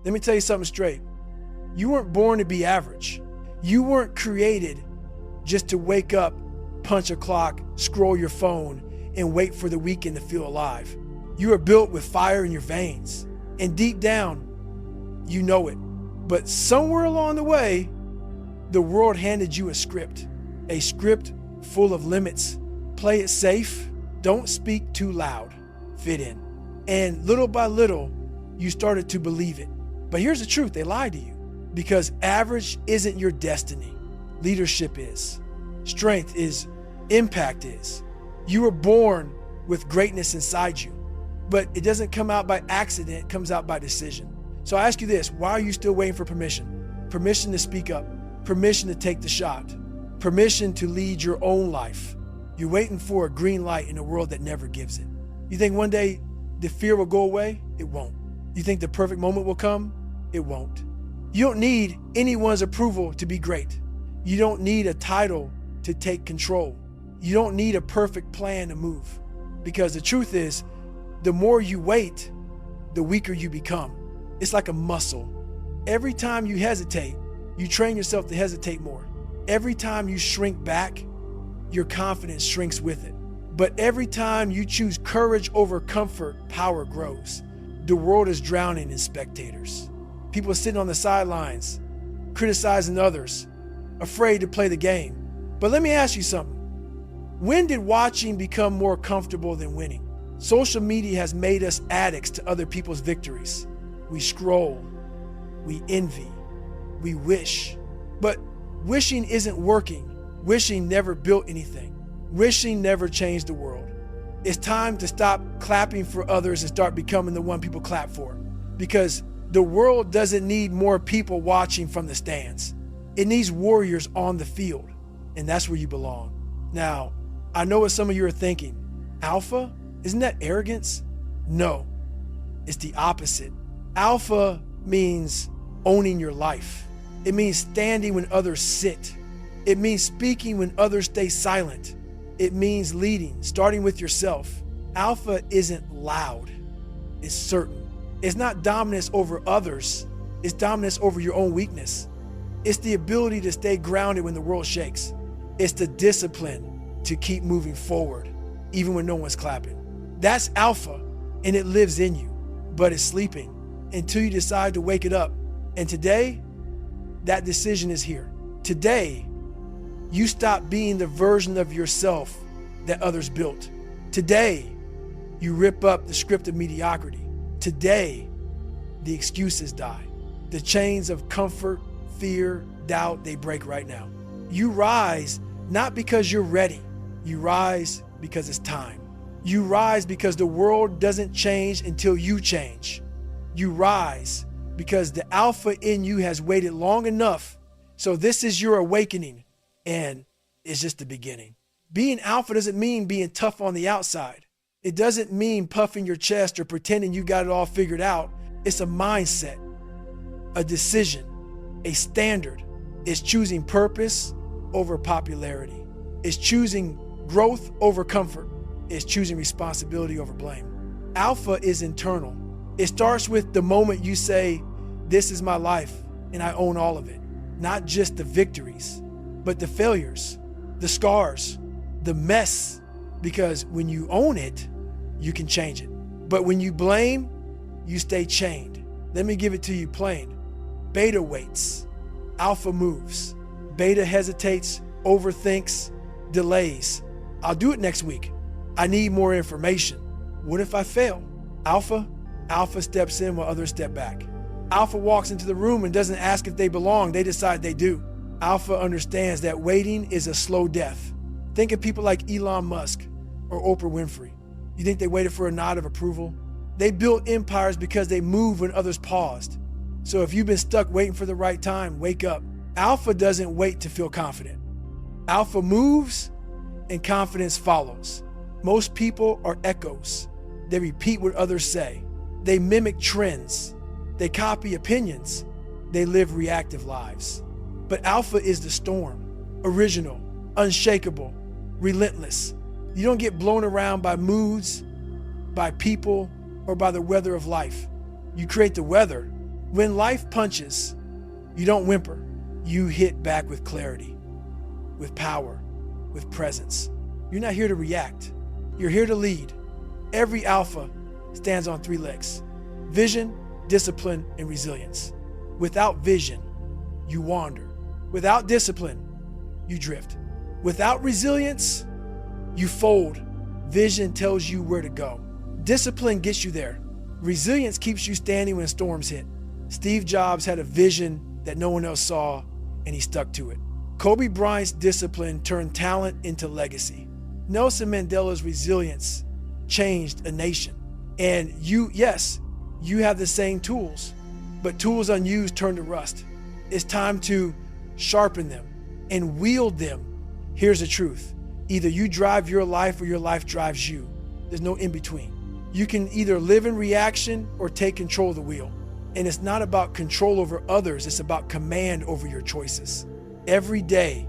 Let me tell you something straight. You weren't born to be average. You weren't created just to wake up, punch a clock, scroll your phone, and wait for the weekend to feel alive. You are built with fire in your veins. And deep down, you know it. But somewhere along the way, the world handed you a script full of limits. Play it safe, don't speak too loud, fit in. And little by little, you started to believe it. But here's the truth, they lied to you. Because average isn't your destiny. Leadership is. Strength is. Impact is. You were born with greatness inside you. But it doesn't come out by accident, it comes out by decision. So I ask you this, why are you still waiting for permission? Permission to speak up, permission to take the shot, permission to lead your own life. You're waiting for a green light in a world that never gives it. You think one day the fear will go away? It won't. You think the perfect moment will come? It won't. You don't need anyone's approval to be great. You don't need a title to take control. You don't need a perfect plan to move. Because the truth is, the more you wait, the weaker you become. It's like a muscle. Every time you hesitate, you train yourself to hesitate more. Every time you shrink back, your confidence shrinks with it. But every time you choose courage over comfort, power grows. The world is drowning in spectators. People sitting on the sidelines, criticizing others, afraid to play the game. But let me ask you something. When did watching become more comfortable than winning? Social media has made us addicts to other people's victories. We scroll, we envy, we wish. But wishing isn't working. Wishing never built anything. Wishing never changed the world. It's time to stop clapping for others and start becoming the one people clap for. Because the world doesn't need more people watching from the stands. It needs warriors on the field. And that's where you belong. Now, I know what some of you are thinking. Alpha? Isn't that arrogance? No, it's the opposite. Alpha means owning your life. It means standing when others sit. It means speaking when others stay silent. It means leading, starting with yourself. Alpha isn't loud, it's certain. It's not dominance over others, it's dominance over your own weakness. It's the ability to stay grounded when the world shakes. It's the discipline to keep moving forward, even when no one's clapping. That's alpha, and it lives in you, but it's sleeping until you decide to wake it up. And today, that decision is here. Today, you stop being the version of yourself that others built. Today, you rip up the script of mediocrity. Today, the excuses die. The chains of comfort, fear, doubt, they break right now. You rise not because you're ready. You rise because it's time. You rise because the world doesn't change until you change. You rise because the alpha in you has waited long enough. So this is your awakening, and it's just the beginning. Being alpha doesn't mean being tough on the outside. It doesn't mean puffing your chest or pretending you got it all figured out. It's a mindset, a decision, a standard. It's choosing purpose over popularity. It's choosing growth over comfort. It's choosing responsibility over blame. Alpha is internal. It starts with the moment you say, this is my life and I own all of it. Not just the victories, but the failures, the scars, the mess. Because when you own it, you can change it. But when you blame, you stay chained. Let me give it to you plain. Beta waits, alpha moves. Beta hesitates, overthinks, delays. I'll do it next week. I need more information. What if I fail? Alpha steps in while others step back. Alpha walks into the room and doesn't ask if they belong, they decide they do. Alpha understands that waiting is a slow death. Think of people like Elon Musk or Oprah Winfrey. You think they waited for a nod of approval? They built empires because they moved when others paused. So if you've been stuck waiting for the right time, wake up. Alpha doesn't wait to feel confident. Alpha moves and confidence follows. Most people are echoes. They repeat what others say. They mimic trends. They copy opinions. They live reactive lives. But alpha is the storm, original, unshakable, relentless. You don't get blown around by moods, by people, or by the weather of life. You create the weather, When life punches, you don't whimper. You hit back with clarity, with power, with presence. You're not here to react. You're here to lead. Every alpha stands on 3 legs: vision, discipline, and resilience. Without vision, you wander. Without discipline, you drift. Without resilience, you fold. Vision tells you where to go. Discipline gets you there. Resilience keeps you standing when storms hit. Steve Jobs had a vision that no one else saw, and he stuck to it. Kobe Bryant's discipline turned talent into legacy. Nelson Mandela's resilience changed a nation. And you have the same tools, but tools unused turn to rust. It's time to sharpen them and wield them. Here's the truth. Either you drive your life or your life drives you. There's no in between. You can either live in reaction or take control of the wheel. And it's not about control over others, it's about command over your choices. Every day,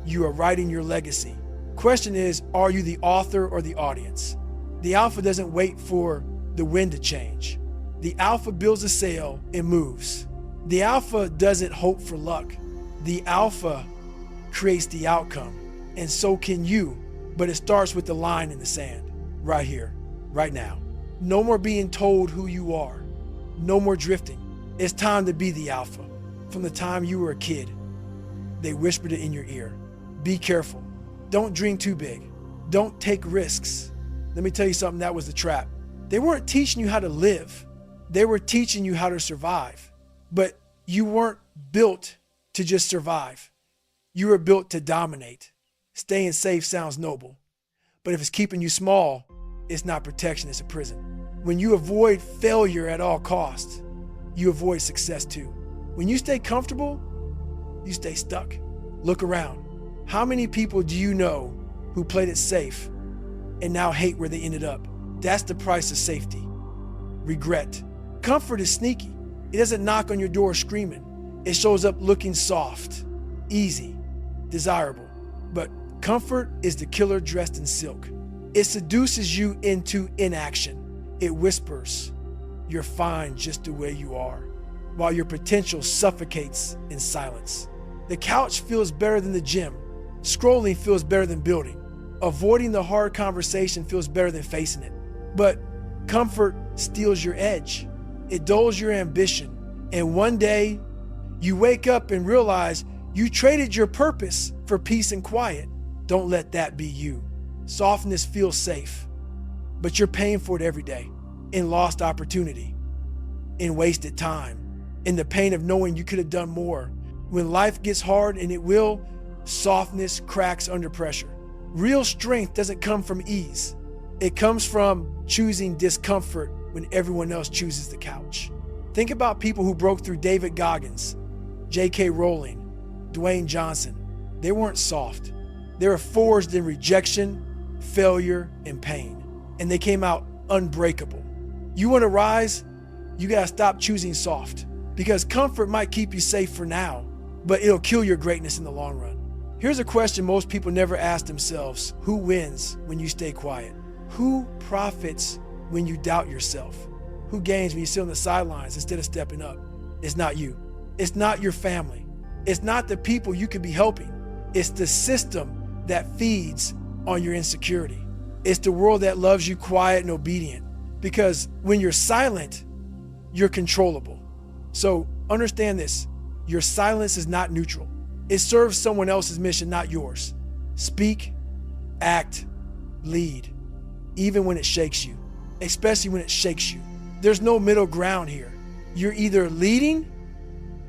you are writing your legacy. Question is, are you the author or the audience? The alpha doesn't wait for the wind to change. The alpha builds a sail and moves. The alpha doesn't hope for luck. The alpha creates the outcome, and so can you, but it starts with the line in the sand, right here, right now. No more being told who you are. No more drifting. It's time to be the alpha. From the time you were a kid, they whispered it in your ear. Be careful. Don't dream too big. Don't take risks. Let me tell you something, that was the trap. They weren't teaching you how to live. They were teaching you how to survive. But you weren't built to just survive. You were built to dominate. Staying safe sounds noble. But if it's keeping you small, it's not protection, it's a prison. When you avoid failure at all costs, you avoid success too. When you stay comfortable, you stay stuck. Look around. How many people do you know who played it safe and now hate where they ended up? That's the price of safety. Regret. Comfort is sneaky. It doesn't knock on your door screaming. It shows up looking soft, easy, desirable. But comfort is the killer dressed in silk. It seduces you into inaction. It whispers, you're fine just the way you are, while your potential suffocates in silence. The couch feels better than the gym. Scrolling feels better than building. Avoiding the hard conversation feels better than facing it. But comfort steals your edge. It dulls your ambition. And one day, you wake up and realize you traded your purpose for peace and quiet. Don't let that be you. Softness feels safe, but you're paying for it every day in lost opportunity, in wasted time, in the pain of knowing you could have done more. When life gets hard, and it will, softness cracks under pressure. Real strength doesn't come from ease. It comes from choosing discomfort when everyone else chooses the couch. Think about people who broke through: David Goggins, J.K. Rowling, Dwayne Johnson. They weren't soft. They were forged in rejection, failure, and pain. And they came out unbreakable. You want to rise? You got to stop choosing soft, because comfort might keep you safe for now, but it'll kill your greatness in the long run. Here's a question most people never ask themselves. Who wins when you stay quiet? Who profits when you doubt yourself? Who gains when you sit on the sidelines instead of stepping up? It's not you. It's not your family. It's not the people you could be helping. It's the system that feeds on your insecurity. It's the world that loves you quiet and obedient, because when you're silent, you're controllable. So understand this. Your silence is not neutral. It serves someone else's mission, not yours. Speak, act, lead, even when it shakes you, especially when it shakes you. There's no middle ground here. You're either leading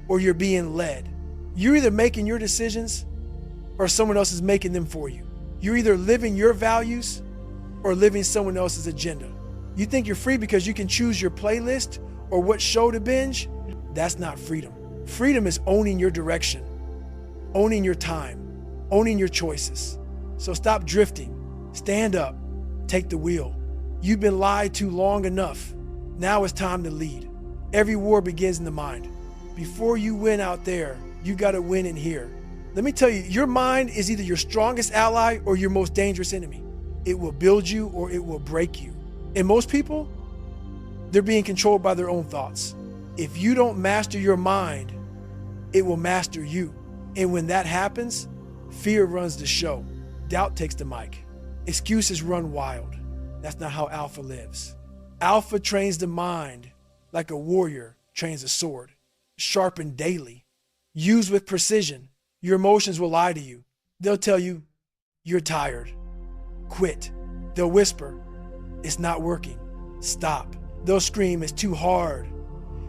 or you're being led. You're either making your decisions or someone else is making them for you. You're either living your values or living someone else's agenda. You think you're free because you can choose your playlist or what show to binge? That's not freedom. Freedom is owning your direction, owning your time, owning your choices. So stop drifting. Stand up. Take the wheel. You've been lied to long enough. Now it's time to lead. Every war begins in the mind. Before you win out there, you got to win in here. Let me tell you, your mind is either your strongest ally or your most dangerous enemy. It will build you or it will break you. And most people, they're being controlled by their own thoughts. If you don't master your mind, it will master you. And when that happens, fear runs the show. Doubt takes the mic. Excuses run wild. That's not how alpha lives. Alpha trains the mind like a warrior trains a sword, sharpened daily, used with precision. Your emotions will lie to you. They'll tell you, you're tired. Quit. They'll whisper, it's not working. Stop. They'll scream, it's too hard.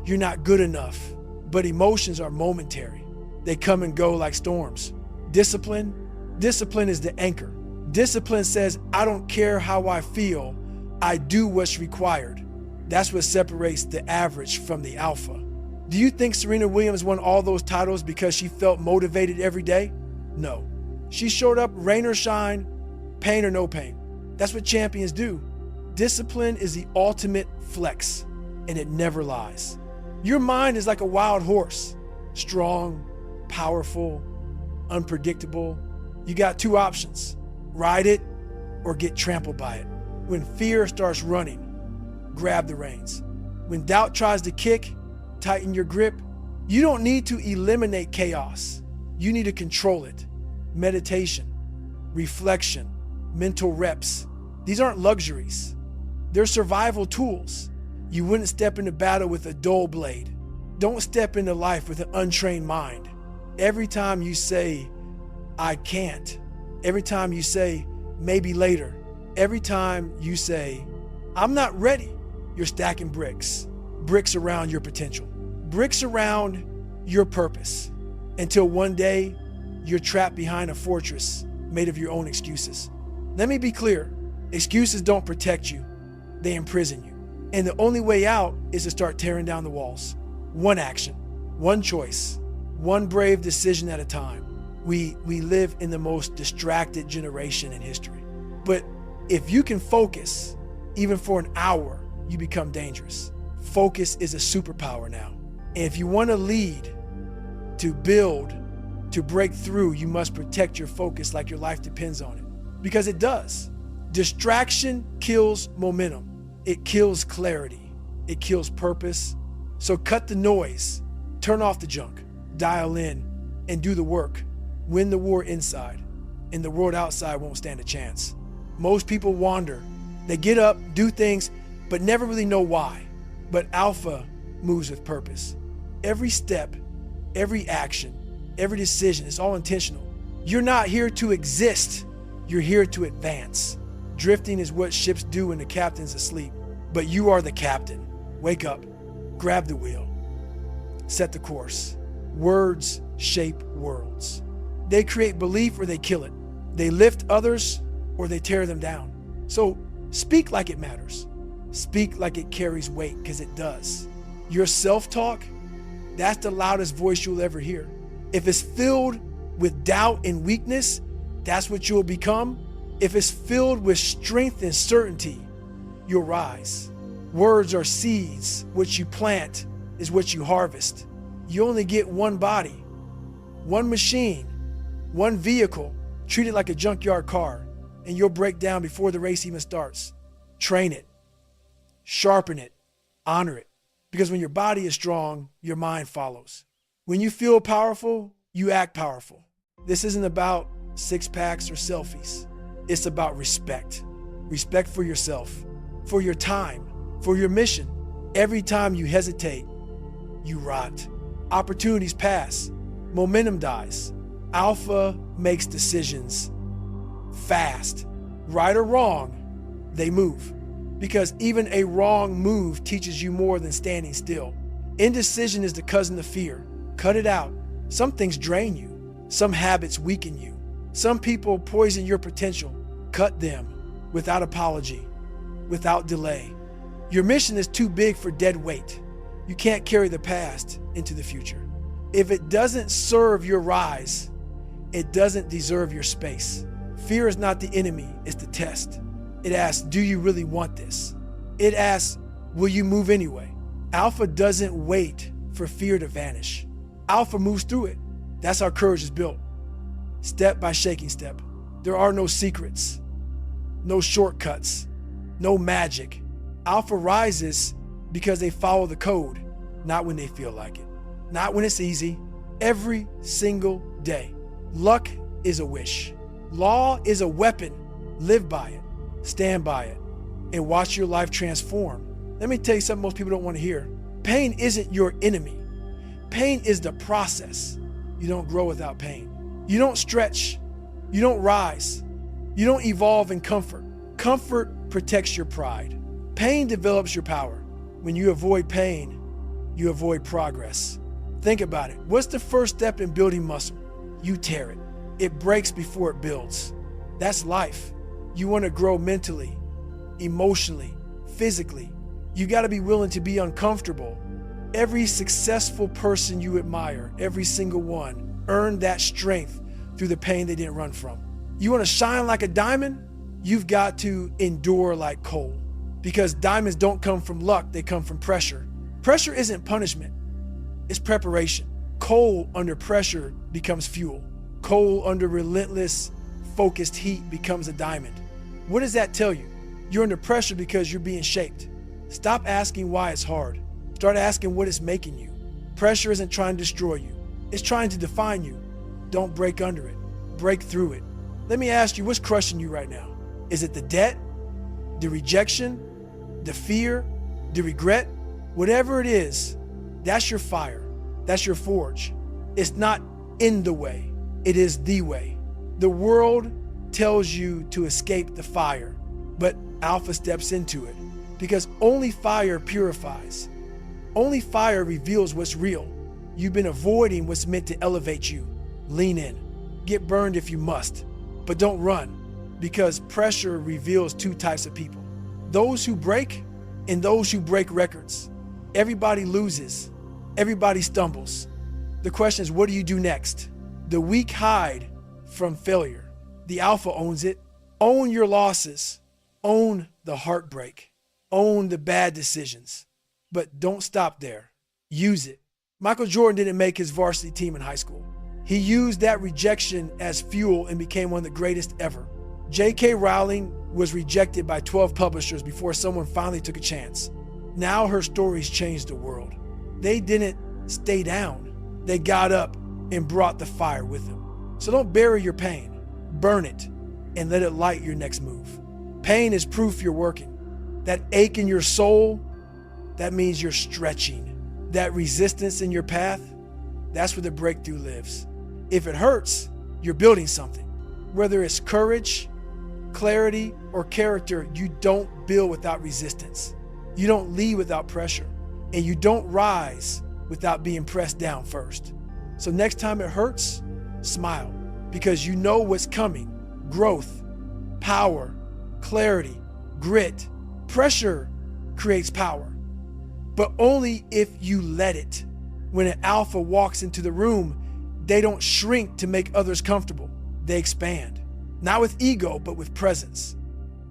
You're not good enough. But emotions are momentary. They come and go like storms. Discipline is the anchor. Discipline says, I don't care how I feel. I do what's required. That's what separates the average from the alpha. Do you think Serena Williams won all those titles because she felt motivated every day? No. She showed up rain or shine, pain or no pain. That's what champions do. Discipline is the ultimate flex, and it never lies. Your mind is like a wild horse, strong, powerful, unpredictable. You got two options, ride it or get trampled by it. When fear starts running, grab the reins. When doubt tries to kick, tighten your grip. You don't need to eliminate chaos. You need to control it. Meditation, reflection, mental reps. These aren't luxuries. They're survival tools. You wouldn't step into battle with a dull blade. Don't step into life with an untrained mind. Every time you say, I can't, every time you say, maybe later, every time you say, I'm not ready, you're stacking bricks. Bricks around your potential. Bricks around your purpose. Until one day, you're trapped behind a fortress made of your own excuses. Let me be clear. Excuses don't protect you. They imprison you. And the only way out is to start tearing down the walls. One action, one choice, one brave decision at a time. We live in the most distracted generation in history. But if you can focus, even for an hour, you become dangerous. Focus is a superpower now. And if you want to lead, to build, to break through, you must protect your focus like your life depends on it. Because it does. Distraction kills momentum. It kills clarity. It kills purpose. So cut the noise, turn off the junk, dial in, and do the work. Win the war inside, and the world outside won't stand a chance. Most people wander. They get up, do things, but never really know why. But alpha moves with purpose. Every step, every action, every decision is all intentional. You're not here to exist. You're here to advance. Drifting is what ships do when the captain's asleep. But you are the captain. Wake up, grab the wheel, set the course. Words shape worlds. They create belief or they kill it. They lift others or they tear them down. So speak like it matters. Speak like it carries weight, because it does. Your self-talk, that's the loudest voice you'll ever hear. If it's filled with doubt and weakness, that's what you'll become. If it's filled with strength and certainty, you'll rise. Words are seeds. What you plant is what you harvest. You only get one body, one machine, one vehicle. Treat it like a junkyard car, and you'll break down before the race even starts. Train it, sharpen it, honor it. Because when your body is strong, your mind follows. When you feel powerful, you act powerful. This isn't about six-packs or selfies. It's about respect. Respect for yourself, for your time, for your mission. Every time you hesitate, you rot. Opportunities pass. Momentum dies. Alpha makes decisions fast. Right or wrong, they move. Because even a wrong move teaches you more than standing still. Indecision is the cousin of fear. Cut it out. Some things drain you. Some habits weaken you. Some people poison your potential. Cut them without apology, without delay. Your mission is too big for dead weight. You can't carry the past into the future. If it doesn't serve your rise, it doesn't deserve your space. Fear is not the enemy, it's the test. It asks, do you really want this? It asks, will you move anyway? Alpha doesn't wait for fear to vanish. Alpha moves through it. That's how courage is built. Step by shaking step. There are no secrets, no shortcuts, no magic. Alpha rises because they follow the code. not when they feel like it, not when it's easy, every single day. Luck is a wish. Law is a weapon. Live by it, stand by it, and watch your life transform. Let me tell you something most people don't want to hear. Pain isn't your enemy. Pain is the process. You don't grow without pain. You don't stretch. You don't rise. You don't evolve in comfort. Comfort protects your pride. Pain develops your power. When you avoid pain, you avoid progress. Think about it. What's the first step in building muscle? You tear it. It breaks before it builds. That's life. You want to grow mentally, emotionally, physically. You got to be willing to be uncomfortable. Every successful person you admire, every single one, earned that strength through the pain they didn't run from. You want to shine like a diamond? You've got to endure like coal, because diamonds don't come from luck, they come from pressure. Pressure isn't punishment, it's preparation. Coal under pressure becomes fuel. Coal under relentless, focused heat becomes a diamond. What does that tell you? You're under pressure because you're being shaped. Stop asking why it's hard. Start asking what it's making you. Pressure isn't trying to destroy you. It's trying to define you. Don't break under it. Break through it. Let me ask you, what's crushing you right now? Is it the debt, the rejection, the fear, the regret? Whatever it is, that's your fire. That's your forge. It's not in the way. It is the way. The world tells you to escape the fire, but Alpha steps into it, because only fire purifies. Only fire reveals what's real. You've been avoiding what's meant to elevate you. Lean in. Get burned if you must, but don't run, because pressure reveals two types of people: those who break and those who break records. Everybody loses. Everybody stumbles. The question is, what do you do next? The weak hide from failure. The Alpha owns it. Own your losses. Own the heartbreak. Own the bad decisions. But don't stop there. Use it. Michael Jordan didn't make his varsity team in high school. He used that rejection as fuel and became one of the greatest ever. J.K. Rowling was rejected by 12 publishers before someone finally took a chance. Now her stories changed the world. They didn't stay down. They got up and brought the fire with them. So don't bury your pain. Burn it and let it light your next move. Pain is proof you're working. That ache in your soul, that means you're stretching. That resistance in your path, that's where the breakthrough lives. If it hurts, you're building something. Whether it's courage, clarity, or character, you don't build without resistance. You don't lead without pressure. And you don't rise without being pressed down first. So next time it hurts, smile, because you know what's coming. Growth, power, clarity, grit. Pressure creates power, but only if you let it. When an alpha walks into the room, they don't shrink to make others comfortable. They expand, not with ego, but with presence.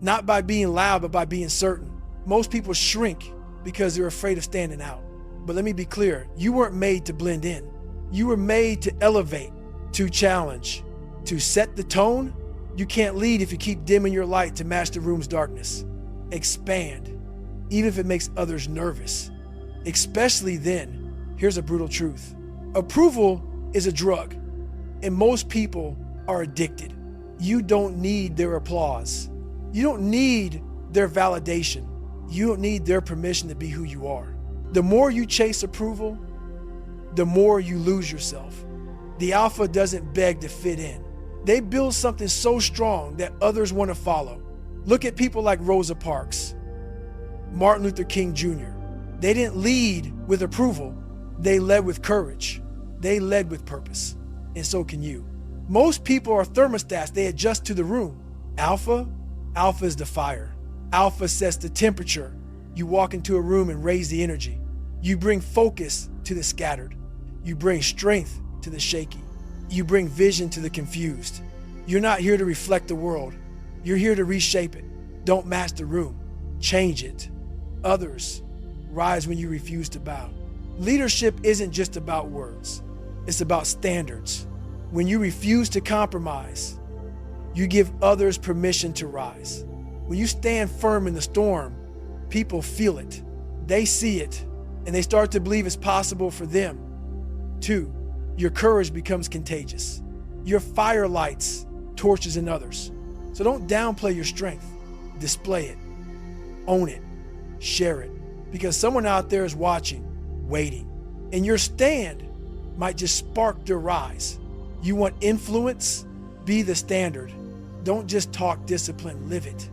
Not by being loud, but by being certain. Most people shrink because they're afraid of standing out. But let me be clear, you weren't made to blend in. You were made to elevate, to challenge, to set the tone. You can't lead if you keep dimming your light to match the room's darkness. Expand, even if it makes others nervous. Especially then, here's a brutal truth. Approval is a drug, and most people are addicted. You don't need their applause. You don't need their validation. You don't need their permission to be who you are. The more you chase approval, the more you lose yourself. The alpha doesn't beg to fit in. They build something so strong that others want to follow. Look at people like Rosa Parks, Martin Luther King Jr. They didn't lead with approval. They led with courage. They led with purpose. And so can you. Most people are thermostats. They adjust to the room. Alpha is the fire. Alpha sets the temperature. You walk into a room and raise the energy. You bring focus to the scattered. You bring strength to the shaky. You bring vision to the confused. You're not here to reflect the world. You're here to reshape it. Don't match the room. Change it. Others rise when you refuse to bow. Leadership isn't just about words. It's about standards. When you refuse to compromise, you give others permission to rise. When you stand firm in the storm, people feel it. They see it, and they start to believe it's possible for them too. Your courage becomes contagious. Your fire lights torches in others. So don't downplay your strength. Display it. Own it. Share it. Because someone out there is watching, waiting. And your stand might just spark their rise. You want influence? Be the standard. Don't just talk discipline, live it.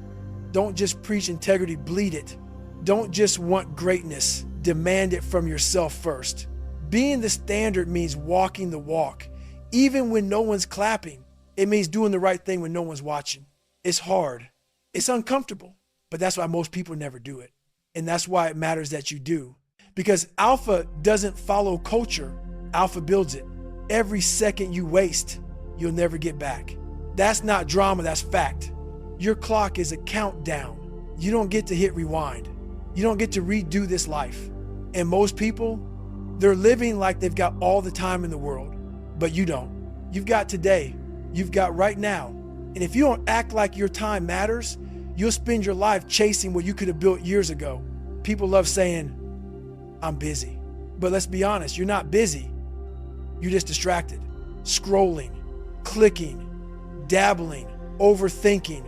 Don't just preach integrity, bleed it. Don't just want greatness, demand it from yourself first. Being the standard means walking the walk. Even when no one's clapping, it means doing the right thing when no one's watching. It's hard. It's uncomfortable, but that's why most people never do it. And that's why it matters that you do. Because alpha doesn't follow culture. Alpha builds it. Every second you waste, you'll never get back. That's not drama, that's fact. Your clock is a countdown. You don't get to hit rewind. You don't get to redo this life. And most people, they're living like they've got all the time in the world, but you don't. You've got today. You've got right now. And if you don't act like your time matters, you'll spend your life chasing what you could have built years ago. People love saying, I'm busy. But let's be honest, you're not busy. You're just distracted. Scrolling, clicking, dabbling, overthinking.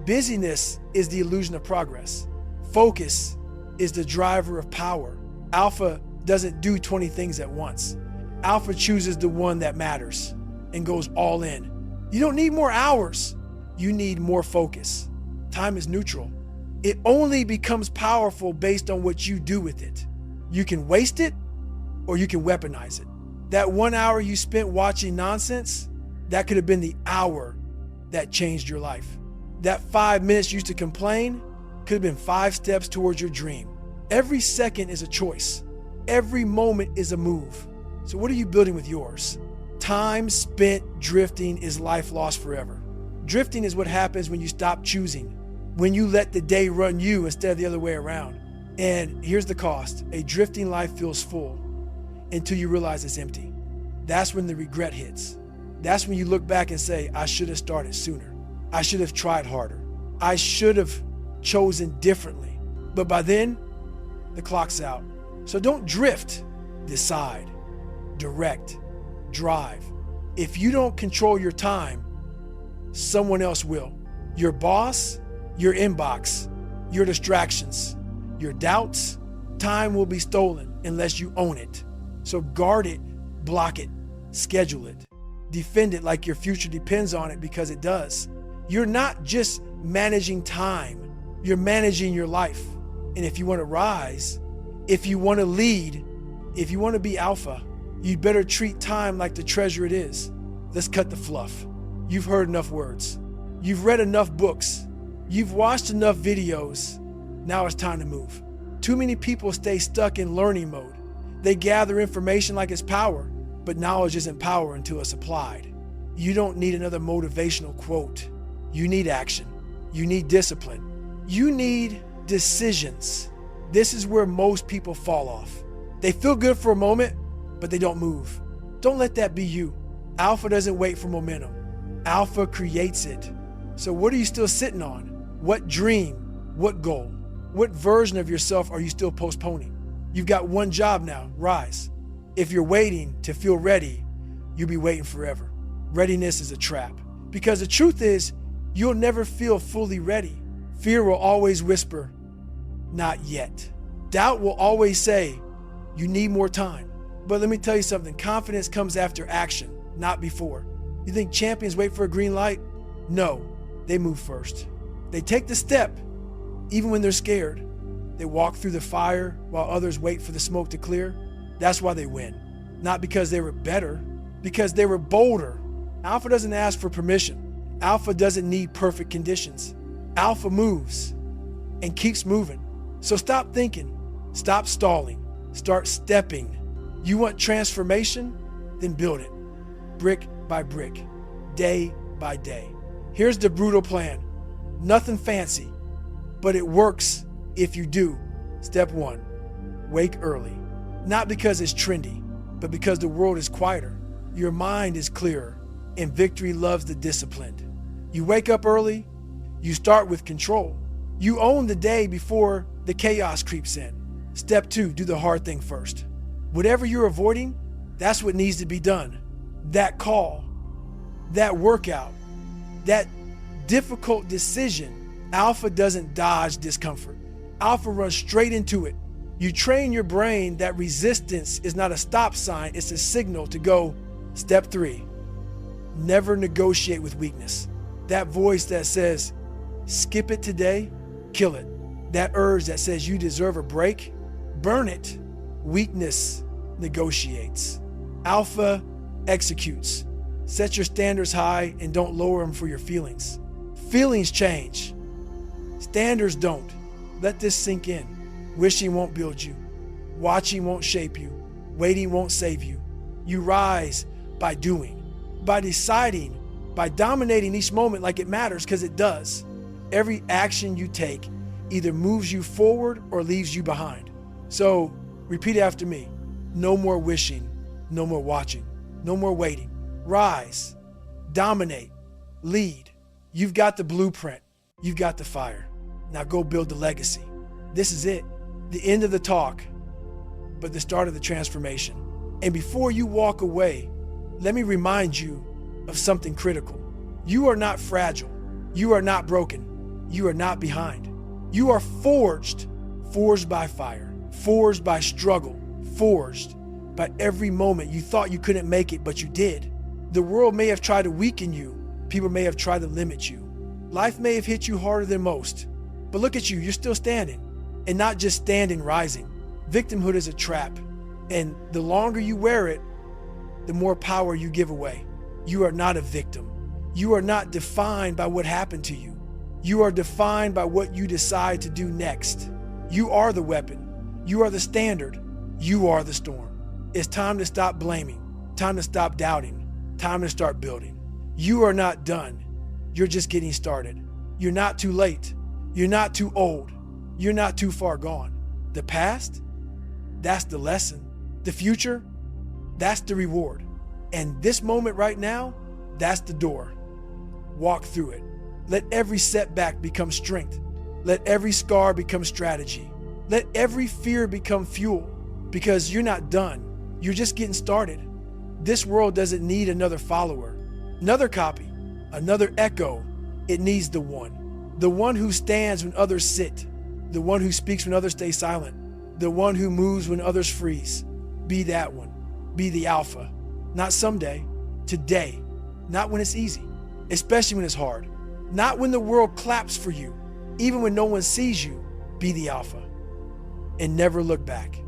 Busyness is the illusion of progress. Focus is the driver of power. Alpha doesn't do 20 things at once. Alpha chooses the one that matters and goes all in. You don't need more hours. You need more focus. Time is neutral. It only becomes powerful based on what you do with it. You can waste it or you can weaponize it. That 1 hour you spent watching nonsense, that could have been the hour that changed your life. That 5 minutes you used to complain could have been 5 steps towards your dream. Every second is a choice. Every moment is a move. So what are you building with yours? Time spent drifting is life lost forever. Drifting is what happens when you stop choosing, when you let the day run you instead of the other way around. And here's the cost. A drifting life feels full until you realize it's empty. That's when the regret hits. That's when you look back and say, I should have started sooner. I should have tried harder. I should have chosen differently. But by then, the clock's out. So don't drift. Decide, direct, drive. If you don't control your time, someone else will. Your boss, your inbox, your distractions, your doubts. Time will be stolen unless you own it. So guard it, block it, schedule it, defend it like your future depends on it, because it does. You're not just managing time, you're managing your life. And if you want to rise, if you want to lead, if you want to be alpha, you'd better treat time like the treasure it is. Let's cut the fluff. You've heard enough words. You've read enough books. You've watched enough videos. Now it's time to move. Too many people stay stuck in learning mode. They gather information like it's power, but knowledge isn't power until it's applied. You don't need another motivational quote. You need action. You need discipline. You need decisions. This is where most people fall off. They feel good for a moment, but they don't move. Don't let that be you. Alpha doesn't wait for momentum. Alpha creates it. So what are you still sitting on? What dream? What goal? What version of yourself are you still postponing? You've got one job now, rise. If you're waiting to feel ready, you'll be waiting forever. Readiness is a trap. Because the truth is, you'll never feel fully ready. Fear will always whisper, not yet. Doubt will always say, you need more time. But let me tell you something, confidence comes after action, not before. You think champions wait for a green light? No, they move first. They take the step, even when they're scared. They walk through the fire while others wait for the smoke to clear. That's why they win. Not because they were better, because they were bolder. Alpha doesn't ask for permission. Alpha doesn't need perfect conditions. Alpha moves and keeps moving. So stop thinking, stop stalling, start stepping. You want transformation? Then build it, brick by brick, day by day. Here's the brutal plan. Nothing fancy, but it works if you do. Step 1, wake early. Not because it's trendy, but because the world is quieter. Your mind is clearer, and victory loves the disciplined. You wake up early, you start with control. You own the day before the chaos creeps in. Step 2, do the hard thing first. Whatever you're avoiding, that's what needs to be done. That call, that workout, that difficult decision. Alpha doesn't dodge discomfort. Alpha runs straight into it. You train your brain that resistance is not a stop sign, it's a signal to go. Step 3, never negotiate with weakness. That voice that says, skip it today, kill it. That urge that says you deserve a break, burn it. Weakness negotiates. Alpha executes. Set your standards high and don't lower them for your feelings. Feelings change. Standards don't. Let this sink in. Wishing won't build you. Watching won't shape you. Waiting won't save you. You rise by doing, by deciding, by dominating each moment like it matters, because it does. Every action you take either moves you forward or leaves you behind. So repeat after me. No more wishing, no more watching, no more waiting. Rise, dominate, lead. You've got the blueprint. You've got the fire. Now go build the legacy. This is it. The end of the talk, but the start of the transformation. And before you walk away, let me remind you of something critical. You are not fragile. You are not broken. You are not behind. You are forged by fire, forged by struggle, forged by every moment you thought you couldn't make it, but you did. The world may have tried to weaken you. People may have tried to limit you. Life may have hit you harder than most, but look at you, you're still standing. And not just standing, rising. Victimhood is a trap, and the longer you wear it, the more power you give away. You are not a victim. You are not defined by what happened to you. You are defined by what you decide to do next. You are the weapon. You are the standard. You are the storm. It's time to stop blaming, time to stop doubting, time to start building. You are not done. You're just getting started. You're not too late. You're not too old. You're not too far gone. The past, that's the lesson. The future, that's the reward. And this moment right now, that's the door. Walk through it. Let every setback become strength. Let every scar become strategy. Let every fear become fuel, because you're not done. You're just getting started. This world doesn't need another follower, another copy, another echo. It needs the one who stands when others sit, the one who speaks when others stay silent, the one who moves when others freeze. Be that one. Be the alpha. Not someday, today. Not when it's easy, especially when it's hard. Not when the world claps for you, even when no one sees you. Be the alpha and never look back.